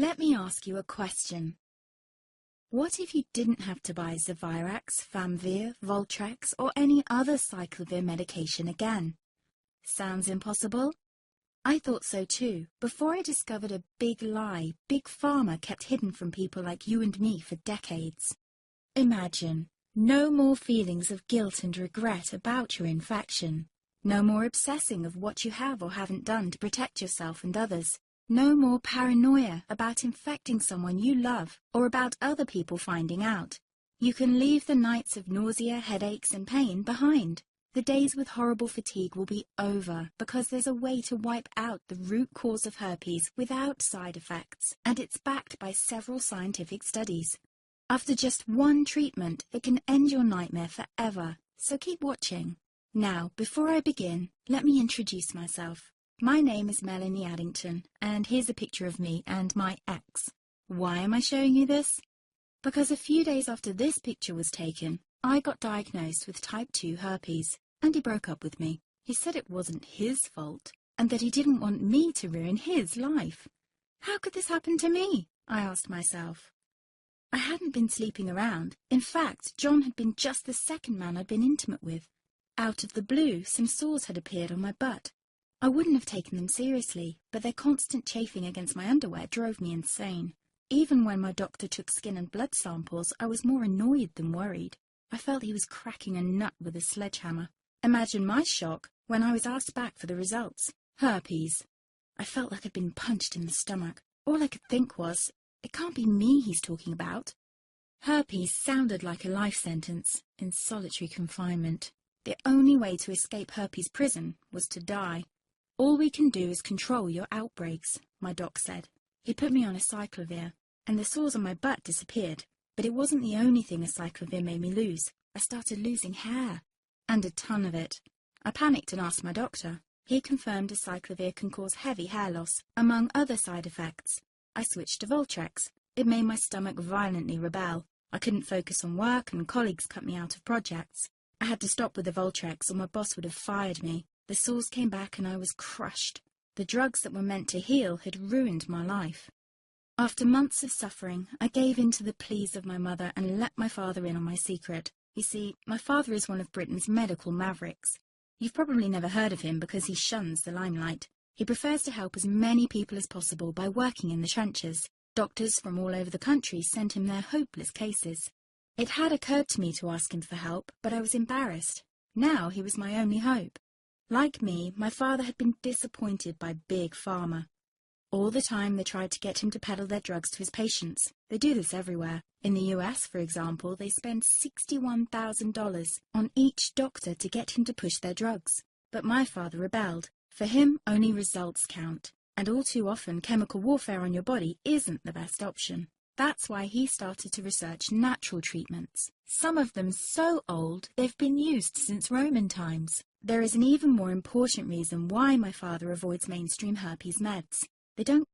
Let me ask you a question. What if you didn't have to buy Zevirax, Famvir, Voltrex, or any other cyclovir medication again? Sounds impossible? I thought so too, before I discovered a big lie Big Pharma kept hidden from people like you and me for decades. Imagine, no more feelings of guilt and regret about your infection. No more obsessing of what you have or haven't done to protect yourself and others. No more paranoia about infecting someone you love or about other people finding out. You can leave the nights of nausea, headaches and pain behind. The days with horrible fatigue will be over because there's a way to wipe out the root cause of herpes without side effects, and it's backed by several scientific studies. After just one treatment, it can end your nightmare forever, so keep watching. Now, before I begin, let me introduce myself. My name is Melanie Addington, and here's a picture of me and my ex. Why am I showing you this? Because a few days after this picture was taken, I got diagnosed with type 2 herpes, and he broke up with me. He said it wasn't his fault, and that he didn't want me to ruin his life. How could this happen to me? I asked myself. I hadn't been sleeping around. In fact, John had been just the second man I'd been intimate with. Out of the blue, some sores had appeared on my butt. I wouldn't have taken them seriously, but their constant chafing against my underwear drove me insane. Even when my doctor took skin and blood samples, I was more annoyed than worried. I felt he was cracking a nut with a sledgehammer. Imagine my shock when I was asked back for the results. Herpes. I felt like I'd been punched in the stomach. All I could think was, it can't be me he's talking about. Herpes sounded like a life sentence in solitary confinement. The only way to escape herpes prison was to die. All we can do is control your outbreaks, my doc said. He put me on a cyclovir, and the sores on my butt disappeared. But it wasn't the only thing a cyclovir made me lose. I started losing hair, and a ton of it. I panicked and asked my doctor. He confirmed a cyclovir can cause heavy hair loss, among other side effects. I switched to Voltrex. It made my stomach violently rebel. I couldn't focus on work, and colleagues cut me out of projects. I had to stop with the Voltrex, or my boss would have fired me. The sores came back and I was crushed. The drugs that were meant to heal had ruined my life. After months of suffering, I gave in to the pleas of my mother and let my father in on my secret. You see, my father is one of Britain's medical mavericks. You've probably never heard of him because he shuns the limelight. He prefers to help as many people as possible by working in the trenches. Doctors from all over the country sent him their hopeless cases. It had occurred to me to ask him for help, but I was embarrassed. Now he was my only hope. Like me, my father had been disappointed by Big Pharma. All the time they tried to get him to peddle their drugs to his patients. They do this everywhere. In the US, for example, they spend $61,000 on each doctor to get him to push their drugs. But my father rebelled. For him, only results count. And all too often, chemical warfare on your body isn't the best option. That's why he started to research natural treatments. Some of them so old, they've been used since Roman times. There is an even more important reason why my father avoids mainstream herpes meds. They don't